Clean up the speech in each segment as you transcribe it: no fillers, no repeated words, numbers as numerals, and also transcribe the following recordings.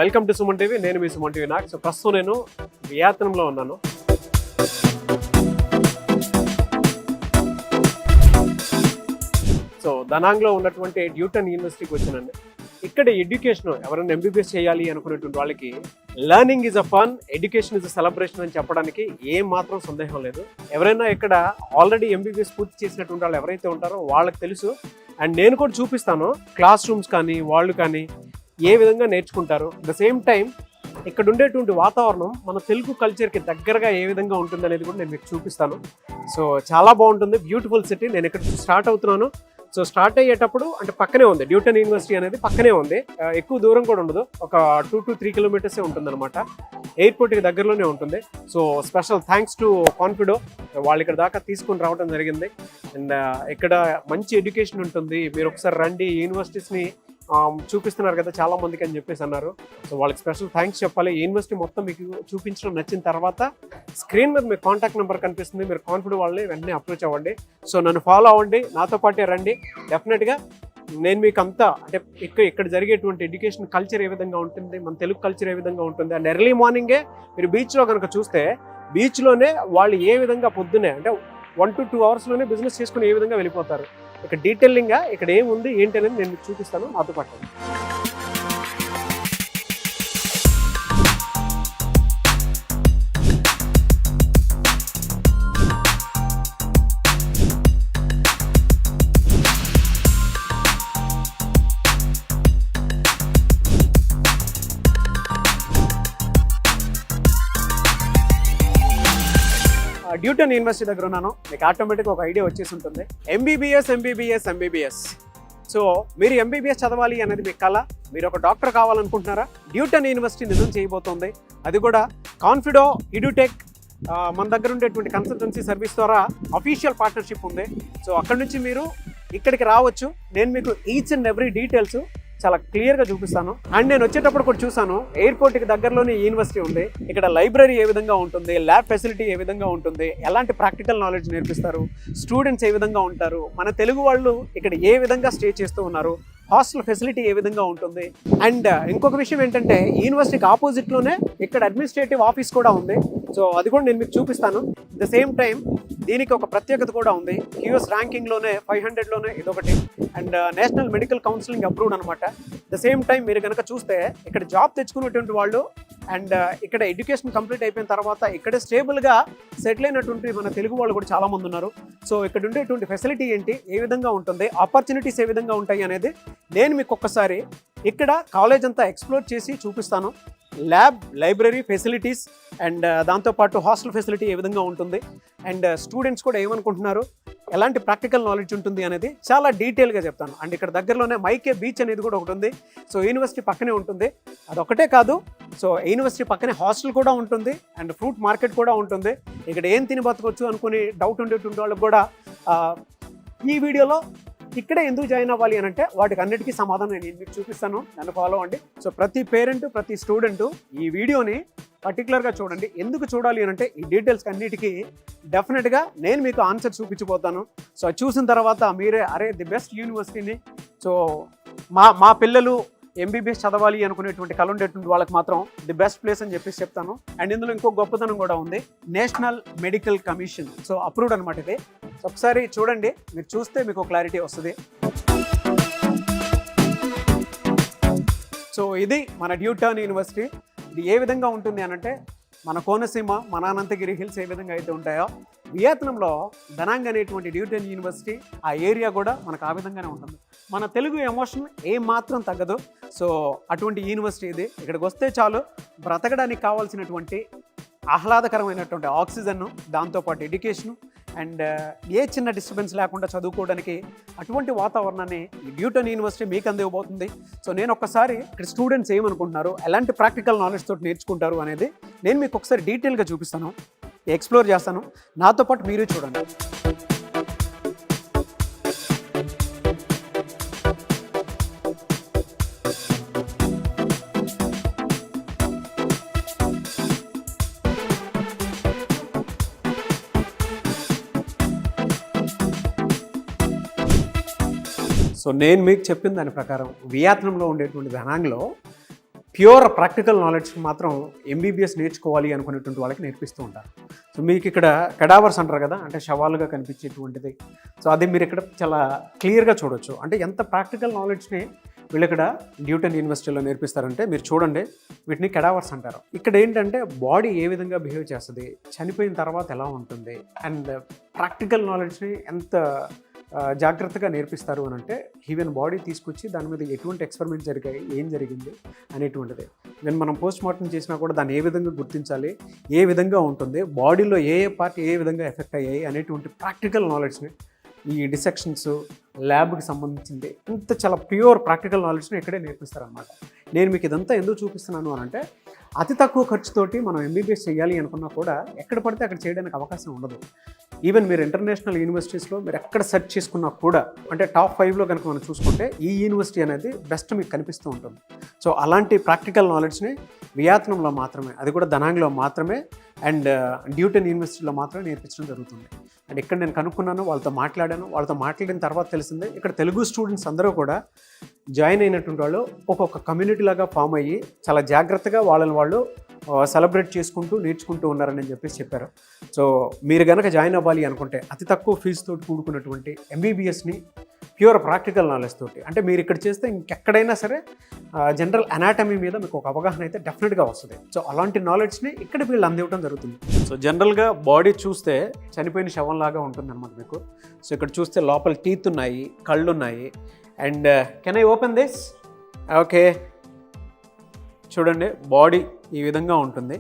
Welcome to Suman TV. నేను మీ Suman TV Nag. So ప్రస్తుతం నేను వియత్నాంలో ఉన్నాను. సో దనాంగ్లో ఉన్నటువంటి డ్యూటన్ యూనివర్సిటీకి వచ్చానండి. ఇక్కడ ఎడ్యుకేషన్ ఎవరైనా ఎంబీబీఎస్ చేయాలి అనుకునేటువంటి వాళ్ళకి learning is a fun, education is a celebration అని చెప్పడానికి ఏం మాత్రం సందేహం లేదు. ఎవరైనా ఇక్కడ ఆల్రెడీ ఎంబీబీఎస్ పూర్తి చేసినటువంటి వాళ్ళు ఎవరైతే ఉంటారో వాళ్ళకి తెలుసు. అండ్ నేను కూడా చూపిస్తాను క్లాస్ రూమ్స్ కానీ వాళ్ళు కానీ ఏ విధంగా నేర్చుకుంటారు. ద సేమ్ టైం ఇక్కడ ఉండేటువంటి వాతావరణం మన తెలుగు కల్చర్కి దగ్గరగా ఏ విధంగా ఉంటుంది అనేది కూడా నేను మీకు చూపిస్తాను. సో చాలా బాగుంటుంది, బ్యూటిఫుల్ సిటీ. నేను ఇక్కడ స్టార్ట్ అవుతున్నాను. సో స్టార్ట్ అయ్యేటప్పుడు అంటే పక్కనే ఉంది డ్యూటన్ యూనివర్సిటీ అనేది, పక్కనే ఉంది. ఎక్కువ దూరం కూడా ఉండదు, ఒక 2 to 3 kilometers ఉంటుంది అనమాట. ఎయిర్పోర్ట్కి దగ్గరలోనే ఉంటుంది. సో స్పెషల్ థ్యాంక్స్ టు కాన్ఫిడో, వాళ్ళు ఇక్కడ దాకా తీసుకొని రావడం జరిగింది. అండ్ ఇక్కడ మంచి ఎడ్యుకేషన్ ఉంటుంది. మీరు ఒకసారి రండి, యూనివర్సిటీస్ని చూపిస్తున్నారు కదా చాలా మందికి అని చెప్పేసి అన్నారు. సో వాళ్ళకి స్పెషల్ థ్యాంక్స్ చెప్పాలి. యూనివర్సిటీ మొత్తం మీకు చూపించడం నచ్చిన తర్వాత స్క్రీన్ మీద మీకు కాంటాక్ట్ నెంబర్ కనిపిస్తుంది. మీరు కాన్ఫిడెంట్ వాళ్ళని వెంటనే అప్రోచ్ అవ్వండి. సో నన్ను ఫాలో అవ్వండి, నాతో పాటే రండి. డెఫినెట్గా నేను మీకు అంతా అంటే ఇక్కడ జరిగేటువంటి ఎడ్యుకేషన్ కల్చర్ ఏ విధంగా ఉంటుంది, మన తెలుగు కల్చర్ ఏ విధంగా ఉంటుంది. అండ్ ఎర్లీ మార్నింగే మీరు బీచ్లో కనుక చూస్తే బీచ్లోనే వాళ్ళు ఏ విధంగా పొద్దునే అంటే 1 to 2 hours బిజినెస్ చేసుకుని ఏ విధంగా వెళ్ళిపోతారు. ఇక్కడ డీటెయిలింగ్గా ఇక్కడ ఏముంది ఏంటి అనేది నేను మీకు చూపిస్తాను, నాతో పాటు. డ్యూటన్ యూనివర్సిటీ దగ్గర ఉన్నాను. మీకు ఆటోమేటిక్గా ఒక ఐడియా వచ్చేసి ఉంటుంది. ఎంబీబీఎస్. సో మీరు ఎంబీబీఎస్ చదవాలి అనేది మీ కళ. మీరు ఒక డాక్టర్ కావాలనుకుంటున్నారా? డ్యూటన్ యూనివర్సిటీ నిజం చేయబోతోంది. అది కూడా కాన్ఫిడో ఎడ్యుటెక్ మన దగ్గర ఉండేటువంటి కన్సల్టెన్సీ సర్వీస్ ద్వారా అఫీషియల్ పార్ట్నర్షిప్ ఉంది. సో అక్కడ నుంచి మీరు ఇక్కడికి రావచ్చు. నేను మీకు ఈచ్ అండ్ ఎవ్రీ డీటెయిల్స్ చాలా క్లియర్గా చూపిస్తాను. అండ్ నేను వచ్చేటప్పుడు కూడా చూసాను, ఎయిర్పోర్ట్కి దగ్గరలోనే యూనివర్సిటీ ఉంది. ఇక్కడ లైబ్రరీ ఏ విధంగా ఉంటుంది, ల్యాబ్ ఫెసిలిటీ ఏ విధంగా ఉంటుంది, ఎలాంటి ప్రాక్టికల్ నాలెడ్జ్ నేర్పిస్తారు, స్టూడెంట్స్ ఏ విధంగా ఉంటారు, మన తెలుగు వాళ్ళు ఇక్కడ ఏ విధంగా స్టే చేస్తూ ఉన్నారు, హాస్టల్ ఫెసిలిటీ ఏ విధంగా ఉంటుంది. అండ్ ఇంకొక విషయం ఏంటంటే యూనివర్సిటీకి ఆపోజిట్లోనే ఇక్కడ అడ్మినిస్ట్రేటివ్ ఆఫీస్ కూడా ఉంది. సో అది కూడా నేను మీకు చూపిస్తాను. ద సేమ్ టైం దీనికి ఒక ప్రత్యేకత కూడా ఉంది. క్యూఎస్ ర్యాంకింగ్లోనే 500లోనే ఇదొకటి. And national medical counselling approved అనమాట. ద సేమ్ టైం మీరు కనుక చూస్తే ఇక్కడ జాబ్ తెచ్చుకున్నటువంటి వాళ్ళు అండ్ ఇక్కడ ఎడ్యుకేషన్ కంప్లీట్ అయిపోయిన తర్వాత ఇక్కడ స్టేబుల్గా సెటిల్ అయినటువంటి మన తెలుగు వాళ్ళు కూడా చాలామంది ఉన్నారు. సో ఇక్కడ ఉండేటువంటి ఫెసిలిటీ ఏంటి, ఏ విధంగా ఉంటుంది, ఆపర్చునిటీస్ ఏ విధంగా ఉంటాయి అనేది నేను మీకు ఒక్కసారి ఇక్కడ కాలేజ్ అంతా ఎక్స్ప్లోర్ చేసి చూపిస్తాను. ల్యాబ్, లైబ్రరీ ఫెసిలిటీస్ అండ్ దాంతోపాటు హాస్టల్ ఫెసిలిటీ ఏ విధంగా ఉంటుంది అండ్ స్టూడెంట్స్ కూడా ఏమనుకుంటున్నారు, ఎలాంటి ప్రాక్టికల్ నాలెడ్జ్ ఉంటుంది అనేది చాలా డీటెయిల్గా చెప్తాను. అండ్ ఇక్కడ దగ్గరలోనే మైకే బీచ్ అనేది కూడా ఒకటి ఉంది. సో యూనివర్సిటీ పక్కనే ఉంటుంది. అదొకటే కాదు, సో యూనివర్సిటీ పక్కనే హాస్టల్ కూడా ఉంటుంది అండ్ ఫ్రూట్ మార్కెట్ కూడా ఉంటుంది. ఇక్కడ ఏం తిని బతకొచ్చు అనుకుని డౌట్ ఉండేటువంటి వాళ్ళకి కూడా ఈ వీడియోలో ఇక్కడే ఎందుకు జాయిన్ అవ్వాలి అని అంటే వాటికి అన్నిటికీ సమాధానం నేను మీకు చూపిస్తాను. నన్ను ఫాలో అవ్వండి. సో ప్రతి పేరెంట్, ప్రతి స్టూడెంట్ ఈ వీడియోని పర్టికులర్గా చూడండి. ఎందుకు చూడాలి అని అంటే ఈ డీటెయిల్స్కి అన్నిటికీ డెఫినెట్గా నేను మీకు ఆన్సర్ చూపించబోతాను. సో అది చూసిన తర్వాత మీరే అరే ది బెస్ట్ యూనివర్సిటీని, సో మా పిల్లలు ఎంబీబీఎస్ చదవాలి అనుకునేటువంటి కళ ఉండేటువంటి వాళ్ళకి మాత్రం ది బెస్ట్ ప్లేస్ అని చెప్పేసి చెప్తాను. అండ్ ఇందులో ఇంకో గొప్పతనం కూడా ఉంది, national medical commission so approved అనమాట ఇది. సో ఒకసారి చూడండి, మీరు చూస్తే మీకు క్లారిటీ వస్తుంది. సో ఇది మన డ్యూటన్ యూనివర్సిటీ. ఇది ఏ విధంగా ఉంటుంది అనంటే మన కోనసీమ, మన అనంతగిరి హిల్స్ ఏ విధంగా అయితే ఉంటాయో వియత్నంలో దనాంగ్ అనేటువంటి డ్యూటన్ యూనివర్సిటీ ఆ ఏరియా కూడా మనకు ఆ విధంగానే ఉంటుంది. మన తెలుగు ఎమోషన్ ఏం మాత్రం తగ్గదు. సో అటువంటి యూనివర్సిటీ ఇది. ఇక్కడికి వస్తే చాలు బ్రతకడానికి కావాల్సినటువంటి ఆహ్లాదకరమైనటువంటి ఆక్సిజన్, దాంతోపాటు ఎడ్యుకేషను అండ్ ఏ చిన్న డిస్టర్బెన్స్ లేకుండా చదువుకోవడానికి అటువంటి వాతావరణాన్ని ఈ డ్యూటన్ యూనివర్సిటీ మీకు అందివ్వబోతుంది. సో నేను ఒక్కసారి ఇక్కడ స్టూడెంట్స్ ఏమనుకుంటున్నారు, ఎలాంటి ప్రాక్టికల్ నాలెడ్జ్ తోటి నేర్చుకుంటారు అనేది నేను మీకు ఒకసారి డీటెయిల్గా చూపిస్తాను, ఎక్స్ప్లోర్ చేస్తాను. నాతో పాటు మీరు చూడండి. సో నేను మీకు చెప్పిన దాని ప్రకారం వియత్నాంలో ఉండేటువంటి ధనాంగ్లో ప్యూర్ ప్రాక్టికల్ నాలెడ్జ్ మాత్రం ఎంబీబీఎస్ నేర్చుకోవాలి అనుకునేటువంటి వాళ్ళకి నేర్పిస్తూ ఉంటారు. సో మీకు ఇక్కడ కడావర్స్ అంటారు కదా, అంటే శవాలుగా కనిపించేటువంటిది. సో అది మీరు ఇక్కడ చాలా క్లియర్గా చూడొచ్చు. అంటే ఎంత ప్రాక్టికల్ నాలెడ్జ్ని వీళ్ళు ఇక్కడ న్యూటన్ యూనివర్సిటీలో నేర్పిస్తారంటే మీరు చూడండి, వీటిని కెడావర్స్ అంటారు. ఇక్కడ ఏంటంటే బాడీ ఏ విధంగా బిహేవ్ చేస్తుంది, చనిపోయిన తర్వాత ఎలా ఉంటుంది, అండ్ ప్రాక్టికల్ నాలెడ్జ్ని ఎంత జాగ్రత్తగా నేర్పిస్తారు అని అంటే ఈవెన్ బాడీ తీసుకొచ్చి దాని మీద ఎటువంటి ఎక్స్పెరిమెంట్ జరిగాయి, ఏం జరిగింది అనేటువంటిది. ఈవెన్ మనం పోస్ట్ మార్టం చేసినా కూడా దాన్ని ఏ విధంగా గుర్తించాలి, ఏ విధంగా ఉంటుంది, బాడీలో ఏ పార్ట్ ఏ విధంగా ఎఫెక్ట్ అయ్యాయి అనేటువంటి ప్రాక్టికల్ నాలెడ్జ్ని ఈ డిసెక్షన్స్ ల్యాబ్కి సంబంధించింది ఇంత చాలా ప్యూర్ ప్రాక్టికల్ నాలెడ్జ్ని ఇక్కడే నేర్పిస్తారనమాట. నేను మీకు ఇదంతా ఎందుకు చూపిస్తున్నాను అని అంటే అతి తక్కువ ఖర్చుతోటి మనం ఎంబీబీఎస్ చేయాలి అనుకున్నా కూడా ఎక్కడ పడితే అక్కడ చేయడానికి అవకాశం ఉండదు. ఈవెన్ మీరు ఇంటర్నేషనల్ యూనివర్సిటీస్లో మీరు ఎక్కడ సెర్చ్ చేసుకున్నా కూడా, అంటే టాప్ 5లో కనుక మనం చూసుకుంటే ఈ యూనివర్సిటీ అనేది బెస్ట్ మీకు కనిపిస్తూ ఉంటుంది. సో అలాంటి ప్రాక్టికల్ నాలెడ్జ్ని వియత్నాంలో మాత్రమే, అది కూడా దనాంగ్లో మాత్రమే అండ్ న్యూటన్ యూనివర్సిటీలో మాత్రమే నేర్పించడం జరుగుతుంది. అండ్ ఇక్కడ నేను కనుక్కున్నాను, వాళ్ళతో మాట్లాడిన తర్వాత తెలిసిందే ఇక్కడ తెలుగు స్టూడెంట్స్ అందరూ కూడా జాయిన్ అయినటువంటి వాళ్ళు ఒక్కొక్క కమ్యూనిటీ లాగా ఫామ్ అయ్యి చాలా జాగ్రత్తగా వాళ్ళని వాళ్ళు సెలబ్రేట్ చేసుకుంటూ నేర్చుకుంటూ ఉన్నారని చెప్పేసి చెప్పారు. సో మీరు కనుక జాయిన్ అవ్వాలి అనుకుంటే అతి తక్కువ ఫీజుతో కూడుకున్నటువంటి ఎంబీబీఎస్ని ప్యూర్ ప్రాక్టికల్ నాలెడ్జ్ తోటి, అంటే మీరు ఇక్కడ చేస్తే ఇంకెక్కడైనా సరే జనరల్ అనాటమీ మీద మీకు ఒక అవగాహన అయితే డెఫినెట్గా వస్తుంది. సో అలాంటి నాలెడ్జ్ని ఇక్కడ వీళ్ళు అందివ్వడం జరుగుతుంది. సో జనరల్గా బాడీ చూస్తే చనిపోయిన శవంలాగా ఉంటుంది అనమాట మీకు. సో ఇక్కడ చూస్తే లోపల టీత్ ఉన్నాయి, కళ్ళు ఉన్నాయి. And can I open this? Okay, చూడండి బాడీ ఈ విధంగా ఉంటుంది.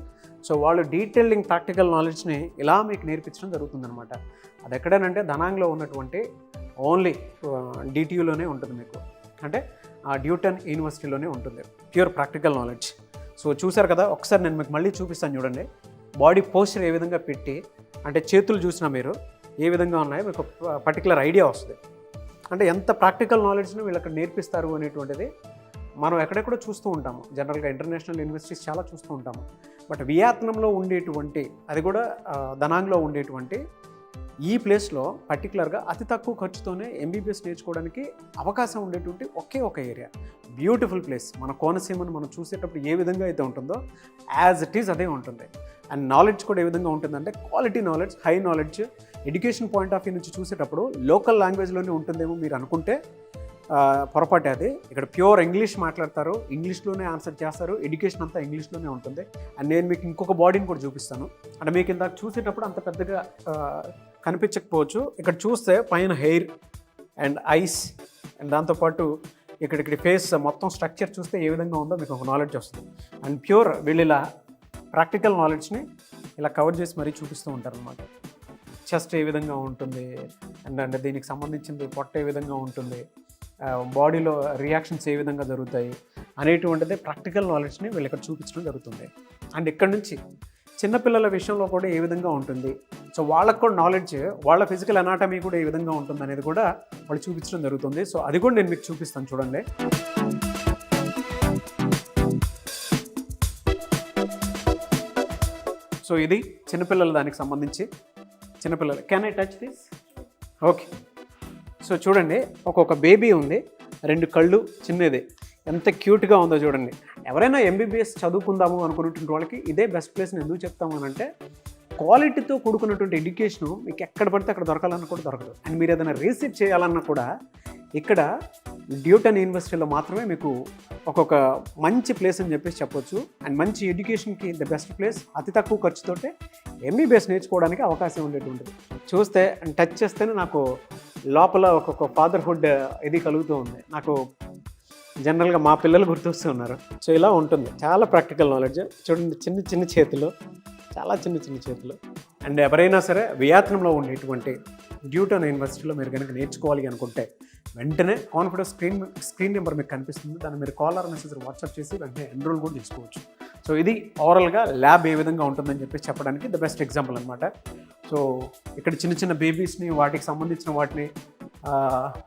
సో వాళ్ళు డీటెయిలింగ్ ప్రాక్టికల్ నాలెడ్జ్ని ఇలా మీకు నేర్పించడం జరుగుతుందనమాట. అది ఎక్కడనంటే దనాంగ్లో ఉన్నటువంటి ఓన్లీ డిటియూలోనే ఉంటుంది మీకు, అంటే న్యూటన్ యూనివర్సిటీలోనే ఉంటుంది ప్యూర్ ప్రాక్టికల్ నాలెడ్జ్. సో చూసారు కదా, ఒకసారి నేను మీకు మళ్ళీ చూపిస్తాను చూడండి. బాడీ పోస్చర్ ఏ విధంగా పెట్టి, అంటే చేతులు చూసినా మీరు ఏ విధంగా ఉన్నాయో మీకు పర్టికులర్ ఐడియా వస్తుంది. అంటే ఎంత ప్రాక్టికల్ నాలెడ్జ్ని వీళ్ళు అక్కడ నేర్పిస్తారు అనేటువంటిది మనం ఎక్కడెక్కడో చూస్తూ ఉంటాము. జనరల్గా ఇంటర్నేషనల్ యూనివర్సిటీస్ చాలా చూస్తూ ఉంటాము. బట్ వియత్నాంలో ఉండేటువంటి, అది కూడా దనాంగ్లో ఉండేటువంటి ఈ ప్లేస్లో పర్టికులర్గా అతి తక్కువ ఖర్చుతోనే ఎంబీబీఎస్ నేర్చుకోవడానికి అవకాశం ఉండేటువంటి ఒకే ఒక ఏరియా. Beautiful place. మన కోనసీమను మనం చూసేటప్పుడు ఏ విధంగా అయితే ఉంటుందో యాజ్ ఇట్ ఈజ్ అదే ఉంటుంది. అండ్ నాలెడ్జ్ కూడా ఏ విధంగా ఉంటుందంటే quality knowledge, high knowledge. Education point of view నుంచి చూసేటప్పుడు లోకల్ లాంగ్వేజ్లోనే ఉంటుందేమో మీరు అనుకుంటే పొరపాటే అది. ఇక్కడ ప్యూర్ ఇంగ్లీష్ మాట్లాడతారు, ఇంగ్లీష్లోనే ఆన్సర్ చేస్తారు, ఎడ్యుకేషన్ అంతా ఇంగ్లీష్లోనే ఉంటుంది. అండ్ నేను మీకు ఇంకొక బాడీని కూడా చూపిస్తాను. అంటే మీకు ఇందాక చూసేటప్పుడు అంత పెద్దగా కనిపించకపోవచ్చు. ఇక్కడ చూస్తే పైన హెయిర్ అండ్ ఐస్ అండ్ దాంతోపాటు ఇక్కడ ఫేస్ మొత్తం స్ట్రక్చర్ చూస్తే ఏ విధంగా ఉందో మీకు ఒక నాలెడ్జ్ వస్తుంది. అండ్ ప్యూర్ వీళ్ళు ఇలా ప్రాక్టికల్ నాలెడ్జ్ని ఇలా కవర్ చేసి మరీ చూపిస్తూ ఉంటారు అన్నమాట. చెస్ట్ ఏ విధంగా ఉంటుంది అండ్ దీనికి సంబంధించింది పొట్ట ఏ విధంగా ఉంటుంది, బాడీలో రియాక్షన్స్ ఏ విధంగా జరుగుతాయి అనేటువంటిది ప్రాక్టికల్ నాలెడ్జ్ని వీళ్ళు ఇక్కడ చూపించడం జరుగుతుంది. అండ్ ఇక్కడ నుంచి చిన్నపిల్లల విషయంలో కూడా ఏ విధంగా ఉంటుంది, సో వాళ్ళకు కూడా నాలెడ్జ్, వాళ్ళ ఫిజికల్ అనాటమీ కూడా ఏ విధంగా ఉంటుంది అనేది కూడా వాళ్ళు చూపించడం జరుగుతుంది. సో అది కూడా నేను మీకు చూపిస్తాను చూడండి. సో ఇది చిన్నపిల్లల దానికి సంబంధించి. చిన్నపిల్లలు, can I touch this? Okay. So చూడండి, ఒక్కొక్క బేబీ ఉంది, 2 కళ్ళు చిన్నది, ఎంత క్యూట్గా ఉందో చూడండి. ఎవరైనా ఎంబీబీఎస్ చదువుకుందాము అనుకున్నటువంటి వాళ్ళకి ఇదే బెస్ట్ ప్లేస్. నేను ఎందుకు చెప్తాము అని అంటే క్వాలిటీతో కూడుకున్నటువంటి ఎడ్యుకేషను మీకు ఎక్కడ పడితే అక్కడ దొరకాలన్నా కూడా దొరకదు. అండ్ మీరు ఏదైనా రీసెర్చ్ చేయాలన్నా కూడా ఇక్కడ న్యూటన్ యూనివర్సిటీలో మాత్రమే మీకు ఒక్కొక్క మంచి ప్లేస్ అని చెప్పేసి చెప్పొచ్చు. అండ్ మంచి ఎడ్యుకేషన్కి ద బెస్ట్ ప్లేస్, అతి తక్కువ ఖర్చుతోటే ఎంబీబీఎస్ నేర్చుకోవడానికి అవకాశం ఉండేటువంటిది. చూస్తే అండ్ టచ్ చేస్తేనే నాకు లోపల ఒక్కొక్క ఫాదర్హుడ్ ఇది కలుగుతూ ఉంది. నాకు జనరల్గా మా పిల్లలు గుర్తొస్తూ ఉన్నారు. సో ఇలా ఉంటుంది, చాలా ప్రాక్టికల్ నాలెడ్జ్. చూడండి, చిన్న చేతులు, చాలా చిన్న చేతులు. అండ్ ఎవరైనా సరే వియత్నాంలో ఉండేటువంటి న్యూటన్ యూనివర్సిటీలో మీరు కనుక నేర్చుకోవాలి అనుకుంటే వెంటనే కాన్ఫిడెన్స్ స్క్రీన్ నెంబర్ మీకు కనిపిస్తుంది. దాన్ని మీరు కాల్ ఆర్ మెసేజ్ వాట్సాప్ చేసి వెంటనే ఎన్రోల్ కూడా చేసుకోవచ్చు. సో ఇది ఓవరాల్గా ల్యాబ్ ఏ విధంగా ఉంటుందని చెప్పేసి చెప్పడానికి ద బెస్ట్ ఎగ్జాంపుల్ అనమాట. సో ఇక్కడ చిన్న బేబీస్ని, వాటికి సంబంధించిన వాటిని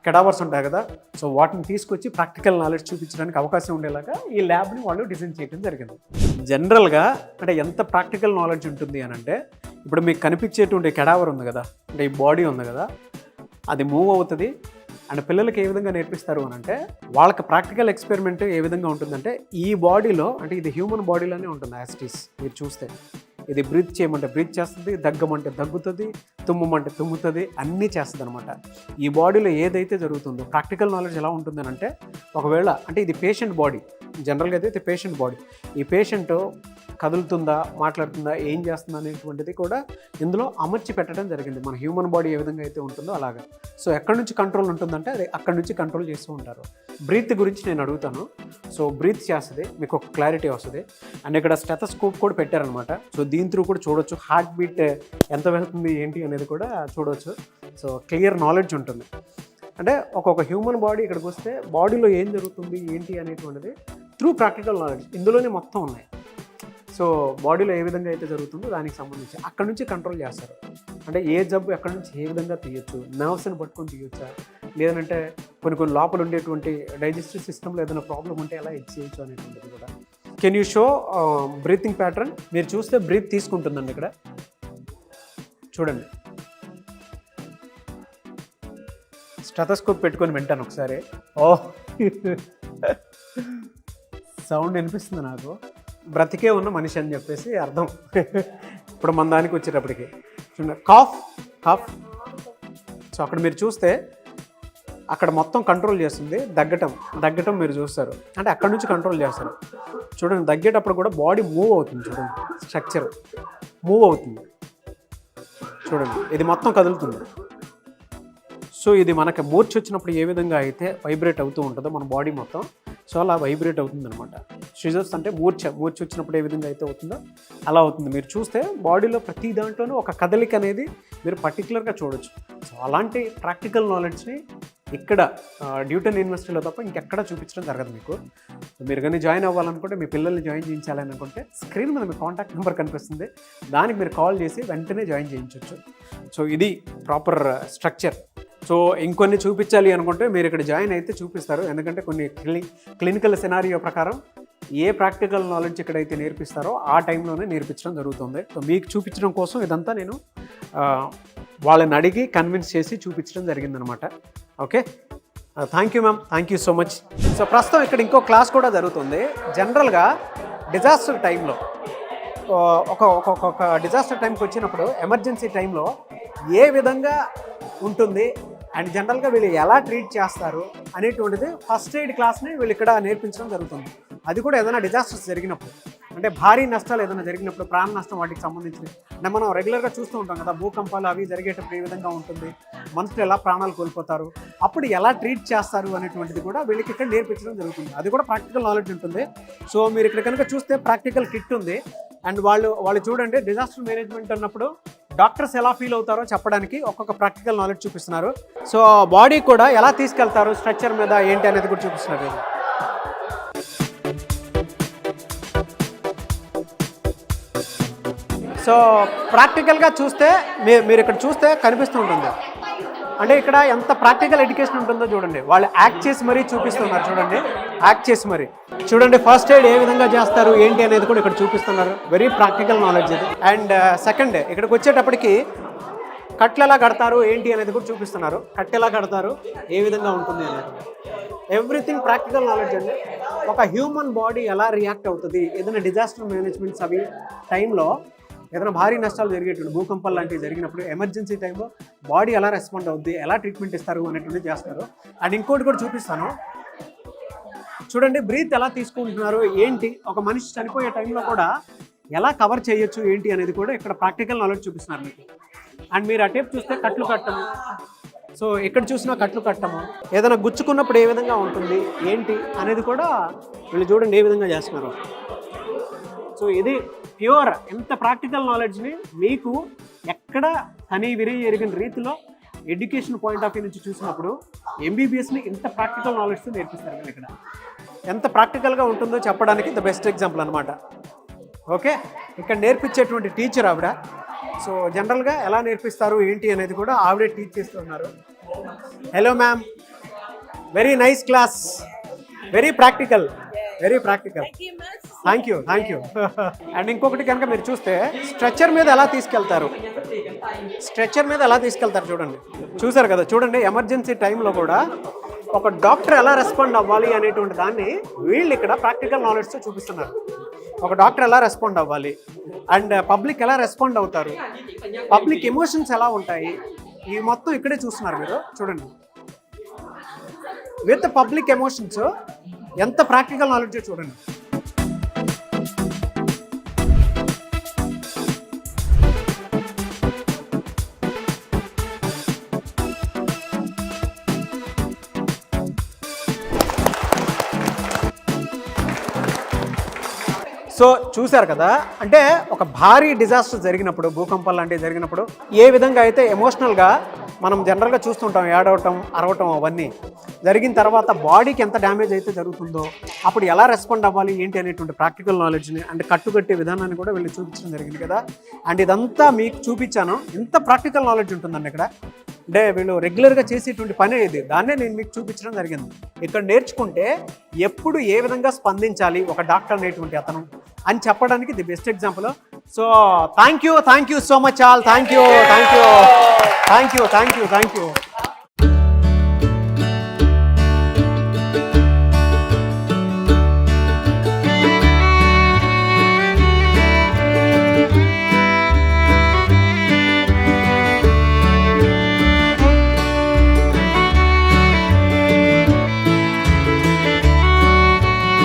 కెడావర్స్ ఉంటాయి కదా, సో వాటిని తీసుకొచ్చి ప్రాక్టికల్ నాలెడ్జ్ చూపించడానికి అవకాశం ఉండేలాగా ఈ ల్యాబ్ని వాళ్ళు డిజైన్ చేయడం జరిగింది. జనరల్గా అంటే ఎంత ప్రాక్టికల్ నాలెడ్జ్ ఉంటుంది అని అంటే, ఇప్పుడు మీకు కనిపించేటువంటి కెడావర్ ఉంది కదా, అంటే ఈ బాడీ ఉంది కదా, అది మూవ్ అవుతుంది. అండ్ పిల్లలకి ఏ విధంగా నేర్పిస్తారు అని అంటే వాళ్ళకి ప్రాక్టికల్ ఎక్స్పెరిమెంట్ ఏ విధంగా ఉంటుందంటే ఈ బాడీలో అంటే ఇది హ్యూమన్ బాడీలోనే ఉంటుంది యాస్టీస్. మీరు చూస్తే ఇది బ్రీత్ చేయమంటే బ్రీత్ చేస్తుంది, దగ్గమంటే దగ్గుతుంది, తుమ్మమంటే తుమ్ముతుంది, అన్నీ చేస్తుంది అనమాట. ఈ బాడీలో ఏదైతే జరుగుతుందో ప్రాక్టికల్ నాలెడ్జ్ ఎలా ఉంటుందని అంటే ఒకవేళ అంటే ఇది పేషెంట్ బాడీ, జనరల్గా అయితే పేషెంట్ బాడీ, ఈ పేషెంట్ కదులుతుందా, మాట్లాడుతుందా, ఏం చేస్తుందా అనేటువంటిది కూడా ఇందులో అమర్చి పెట్టడం జరిగింది. మన హ్యూమన్ బాడీ ఏ విధంగా అయితే ఉంటుందో అలాగా. సో ఎక్కడి నుంచి కంట్రోల్ ఉంటుందంటే అది అక్కడి నుంచి కంట్రోల్ చేస్తూ ఉంటారు. బ్రీత్ గురించి నేను అడుగుతాను. సో బ్రీత్ చేస్తుంది, మీకు ఒక క్లారిటీ వస్తుంది. అండ్ ఇక్కడ స్టెథోస్కోప్ కూడా పెట్టారనమాట. సో దీని త్రూ కూడా చూడొచ్చు హార్ట్ బీట్ ఎంత వెళ్తుంది ఏంటి అనేది కూడా చూడవచ్చు. సో క్లియర్ నాలెడ్జ్ ఉంటుంది. అంటే ఒక్కొక్క హ్యూమన్ బాడీ ఇక్కడికి వస్తే బాడీలో ఏం జరుగుతుంది ఏంటి అనేటువంటిది త్రూ ప్రాక్టికల్ నాలెడ్జ్ ఇందులోనే మొత్తం ఉన్నాయి. సో బాడీలో ఏ విధంగా అయితే జరుగుతుందో దానికి సంబంధించి అక్కడ నుంచి కంట్రోల్ చేస్తారు. అంటే ఏ జబ్బు ఎక్కడి నుంచి ఏ విధంగా తీయొచ్చు, నర్వ్స్ని పట్టుకొని తీయొచ్చా, లేదంటే కొన్ని లోపల ఉండేటువంటి డైజెస్టివ్ సిస్టంలో ఏదైనా ప్రాబ్లం ఉంటే ఎలా ఇది చేయొచ్చు అనేటువంటిది కూడా. Can you show breathing pattern? మీరు చూస్తే బ్రీత్ తీసుకుంటుందండి ఇక్కడ చూడండి. స్టెథోస్కోప్ పెట్టుకొని వింటాను ఒకసారి. సౌండ్ వినిపిస్తుంది నాకు. బ్రతికే ఉన్న మనిషి అని చెప్పేసి అర్థం. ఇప్పుడు మన దానికి వచ్చేటప్పటికి చూడండి, కాఫ్ కాఫ్. సో అక్కడ మీరు చూస్తే అక్కడ మొత్తం కంట్రోల్ చేస్తుంది. దగ్గటం మీరు చూస్తారు, అంటే అక్కడ నుంచి కంట్రోల్ చేస్తారు. చూడండి దగ్గేటప్పుడు కూడా బాడీ మూవ్ అవుతుంది. చూడండి స్ట్రక్చర్ మూవ్ అవుతుంది. చూడండి ఇది మొత్తం కదులుతుంది. సో ఇది మనకి మూర్ఛ వచ్చినప్పుడు ఏ విధంగా అయితే వైబ్రేట్ అవుతూ ఉంటుందో మన బాడీ మొత్తం, సో అలా వైబ్రేట్ అవుతుంది అనమాట. షిజర్స్ అంటే మూర్ఛ వచ్చినప్పుడు ఏ విధంగా అయితే అవుతుందో అలా అవుతుంది. మీరు చూస్తే బాడీలో ప్రతి దాంట్లోనూ ఒక కదలిక అనేది మీరు పర్టికులర్గా చూడొచ్చు. సో అలాంటి ప్రాక్టికల్ నాలెడ్జ్ని ఇక్కడ డ్యూటన్ యూనివర్సిటీలో తప్ప ఇంకెక్కడ చూపించడం జరగదు మీకు. మీరు కానీ జాయిన్ అవ్వాలనుకుంటే, మీ పిల్లల్ని జాయిన్ చేయించాలి అనుకుంటే స్క్రీన్ మీద మీ కాంటాక్ట్ నెంబర్ కనిపిస్తుంది, దానికి మీరు కాల్ చేసి వెంటనే జాయిన్ చేయించవచ్చు. సో ఇది ప్రాపర్ స్ట్రక్చర్. సో ఇంకొన్ని చూపించాలి అనుకుంటే మీరు ఇక్కడ జాయిన్ అయితే చూపిస్తారు. ఎందుకంటే కొన్ని క్లినికల్ సినారియో ప్రకారం ఏ ప్రాక్టికల్ నాలెడ్జ్ ఇక్కడైతే నేర్పిస్తారో ఆ టైంలోనే నేర్పించడం జరుగుతుంది. సో మీకు చూపించడం కోసం ఇదంతా నేను వాళ్ళని అడిగి కన్విన్స్ చేసి చూపించడం జరిగిందనమాట. Okay, thank you ma'am, thank you so much. So ప్రస్తుతం ఇక్కడ ఇంకో క్లాస్ కూడా జరుగుతుంది. జనరల్గా డిజాస్టర్ టైంలో ఒక డిజాస్టర్ టైంకి వచ్చినప్పుడు, ఎమర్జెన్సీ టైంలో ఏ విధంగా ఉంటుంది అండ్ జనరల్గా వీళ్ళు ఎలా ట్రీట్ చేస్తారు అనేటువంటిది ఫస్ట్ ఎయిడ్ క్లాస్ని వీళ్ళు ఇక్కడ నేర్పించడం జరుగుతుంది. అది కూడా ఏదైనా డిజాస్టర్స్ జరిగినప్పుడు, అంటే భారీ నష్టాలు ఏదైనా జరిగినప్పుడు, ప్రాణ నష్టం వాటికి సంబంధించినవి. అంటే మనం రెగ్యులర్గా చూస్తూ ఉంటాం కదా, భూకంపాలు అవి జరిగేటప్పుడు ఏ విధంగా ఉంటుంది, మనుషులు ఎలా ప్రాణాలు కోల్పోతారు, అప్పుడు ఎలా ట్రీట్ చేస్తారు అనేటువంటిది కూడా వీళ్ళకి ఇక్కడ నేర్పించడం జరుగుతుంది. అది కూడా ప్రాక్టికల్ నాలెడ్జ్ ఉంటుంది. సో మీరు ఇక్కడ కనుక చూస్తే ప్రాక్టికల్ కిట్ ఉంది. అండ్ వాళ్ళు చూడండి, డిజాస్టర్ మేనేజ్మెంట్ అన్నప్పుడు డాక్టర్స్ ఎలా ఫీల్ అవుతారో చెప్పడానికి ఒక్కొక్క ప్రాక్టికల్ నాలెడ్జ్ చూపిస్తున్నారు. సో బాడీ కూడా ఎలా తీసుకెళ్తారు స్ట్రక్చర్ మీద ఏంటి అనేది కూడా చూపిస్తున్నారు. సో ప్రాక్టికల్గా చూస్తే మీరు ఇక్కడ చూస్తే కనిపిస్తూ ఉంటుంది. అంటే ఇక్కడ ఎంత ప్రాక్టికల్ ఎడ్యుకేషన్ ఉంటుందో చూడండి. వాళ్ళు యాక్ట్ చేసి మరీ చూపిస్తున్నారు. చూడండి యాక్ట్ చేసి మరీ చూడండి. ఫస్ట్ ఎయిడ్ ఏ విధంగా చేస్తారు ఏంటి అనేది కూడా ఇక్కడ చూపిస్తున్నారు. వెరీ ప్రాక్టికల్ నాలెడ్జ్ ఇది. అండ్ సెకండ్, ఇక్కడికి వచ్చేటప్పటికి కట్లు ఎలా కడతారు ఏంటి అనేది కూడా చూపిస్తున్నారు. కట్టు ఎలా కడతారు, ఏ విధంగా ఉంటుంది అనేది, ఎవ్రీథింగ్ ప్రాక్టికల్ నాలెడ్జ్ అండి. ఒక హ్యూమన్ బాడీ ఎలా రియాక్ట్ అవుతుంది, ఏదైనా డిజాస్టర్ మేనేజ్మెంట్స్ అవి టైంలో, ఏదైనా భారీ నష్టాలు జరిగేటువంటి భూకంపాలు లాంటివి జరిగినప్పుడు ఎమర్జెన్సీ టైంలో బాడీ ఎలా రెస్పాండ్ అవుద్ది, ఎలా ట్రీట్మెంట్ ఇస్తారు అనేటువంటిది చేస్తారు. అండ్ ఇంకోటి కూడా చూపిస్తాను చూడండి. బ్రీత్ ఎలా తీసుకుంటున్నారు ఏంటి, ఒక మనిషి చనిపోయే టైంలో కూడా ఎలా కవర్ చేయొచ్చు ఏంటి అనేది కూడా ఇక్కడ ప్రాక్టికల్ నాలెడ్జ్ చూపిస్తున్నారు మీకు. అండ్ మీరు ఆ టైప్ చూస్తే కట్లు కట్టము. సో ఎక్కడ చూసినా కట్లు కట్టము, ఏదైనా గుచ్చుకున్నప్పుడు ఏ విధంగా ఉంటుంది ఏంటి అనేది కూడా వీళ్ళు చూడండి ఏ విధంగా చేస్తున్నారు. సో ఇది ప్యూర్ ఎంత ప్రాక్టికల్ నాలెడ్జ్ని మీకు ఎక్కడ కనీ విరిగి ఎరిగిన రీతిలో ఎడ్యుకేషన్ పాయింట్ ఆఫ్ వ్యూ నుంచి చూసినప్పుడు ఎంబీబీఎస్ని ఇంత ప్రాక్టికల్ నాలెడ్జ్తో నేర్పిస్తారు మీరు. ఇక్కడ ఎంత ప్రాక్టికల్గా ఉంటుందో చెప్పడానికి ద బెస్ట్ ఎగ్జాంపుల్ అనమాట. ఓకే, ఇక్కడ నేర్పించేటువంటి టీచర్ ఆవిడ. సో జనరల్గా ఎలా నేర్పిస్తారు ఏంటి అనేది కూడా ఆవిడే టీచ్ చేస్తున్నారు. Hello ma'am, very nice class, very practical, very practical. Thank you and ఇంకొకటి కనుక మీరు చూస్తే స్ట్రెచ్చర్ మీద ఎలా తీసుకెళ్తారు చూడండి. చూసారు కదా, చూడండి ఎమర్జెన్సీ టైంలో కూడా ఒక డాక్టర్ ఎలా రెస్పాండ్ అవ్వాలి అనేటువంటి దాన్ని వీళ్ళు ఇక్కడ ప్రాక్టికల్ నాలెడ్జ్తో చూపిస్తున్నారు. ఒక డాక్టర్ ఎలా రెస్పాండ్ అవ్వాలి అండ్ పబ్లిక్ ఎలా రెస్పాండ్ అవుతారు, పబ్లిక్ ఎమోషన్స్ ఎలా ఉంటాయి, ఇవి మొత్తం ఇక్కడే చూస్తున్నారు మీరు. చూడండి, విత్ పబ్లిక్ ఎమోషన్స్ ఎంత ప్రాక్టికల్ నాలెడ్జ్ చూడండి. సో చూశారు కదా, అంటే ఒక భారీ డిజాస్టర్ జరిగినప్పుడు, భూకంపాలు లాంటివి జరిగినప్పుడు ఏ విధంగా అయితే ఎమోషనల్గా మనం జనరల్గా చూస్తుంటాం, ఏడవటం, అరవటం, అవన్నీ జరిగిన తర్వాత బాడీకి ఎంత డ్యామేజ్ అయితే జరుగుతుందో అప్పుడు ఎలా రెస్పాండ్ అవ్వాలి ఏంటి అనేటువంటి ప్రాక్టికల్ నాలెడ్జ్ని అంటే కట్టుకట్టే విధానాన్ని కూడా వీళ్ళు చూపించడం జరిగింది కదా. అండ్ ఇదంతా మీకు చూపించాను. ఇంత ప్రాక్టికల్ నాలెడ్జ్ ఉంటుందండి ఇక్కడ. అంటే వీళ్ళు రెగ్యులర్గా చేసేటువంటి పనే ఇది. దాన్నే నేను మీకు చూపించడం జరిగింది. ఇక్కడ నేర్చుకుంటే ఎప్పుడు ఏ విధంగా స్పందించాలి ఒక డాక్టర్ అనేటువంటి అతను అని చెప్పడానికి the best example. So thank you so much all. Thank you